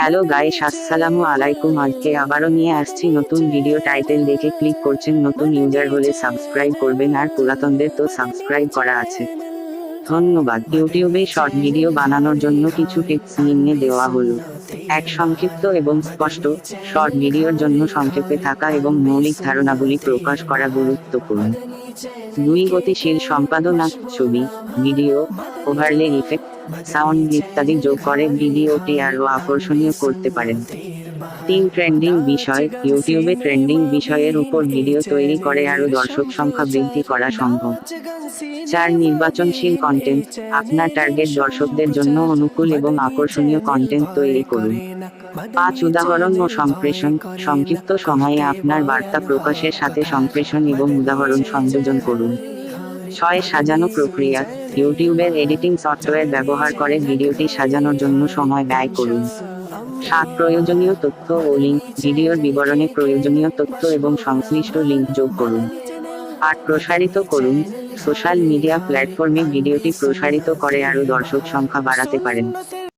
Hello guys, আসসালামু আলাইকুম। আজকে আবারও নিয়ে আসছি নতুন ভিডিও। টাইটেল দেখে ক্লিক করছেন। নতুন ইউজার হলে সাবস্ক্রাইব করবেন, আর পুরাতনদের তো সাবস্ক্রাইব করা আছে। ধন্যবাদ। ইউটিউবে শর্ট ভিডিও বানানোর জন্য কিছু টিপস নিম্নে দেওয়া হলো। এক, সংক্ষিপ্ত এবং স্পষ্ট। শর্ট ভিডিওর জন্য সংক্ষেপে থাকা এবং মৌলিক ধারণাগুলি প্রকাশ করা গুরুত্বপূর্ণ। 2, গতিশীল সম্পাদনা। ছবি, ভিডিও, ওভারলে ইফেক্ট, সাউন্ড ইত্যাদি যোগ করে ভিডিওটি আরও আকর্ষণীয় করতে পারেন। 3, ট্রেন্ডিং বিষয়। ইউটিউবে ট্রেন্ডিং বিষয়ের উপর ভিডিও তৈরি করে আরও দর্শক সংখ্যা বৃদ্ধি করা সম্ভব। 4, নির্বাচনশীল কন্টেন্ট। আপনার টার্গেট দর্শকদের জন্য অনুকূল এবং আকর্ষণীয় কন্টেন্ট তৈরি করুন। 5, উদাহরণ ও সম্প্রেষণ। সংক্ষিপ্ত সময়ে আপনার বার্তা প্রকাশের সাথে সম্প্রেষণ এবং উদাহরণ সংযোজন করুন। 6, সাজানো প্রক্রিয়া। ইউটিউবের এডিটিং সফটওয়্যার ব্যবহার করে ভিডিওটি সাজানোর জন্য সময় ব্যয় করুন। 7, প্রয়োজনীয় তথ্য ও লিঙ্ক। ভিডিওর বিবরণে প্রয়োজনীয় তথ্য এবং সংশ্লিষ্ট লিঙ্ক যোগ করুন। 8, প্রসারিত করুন। সোশ্যাল মিডিয়া প্ল্যাটফর্মে ভিডিওটি প্রসারিত করে আরও দর্শক সংখ্যা বাড়াতে পারেন।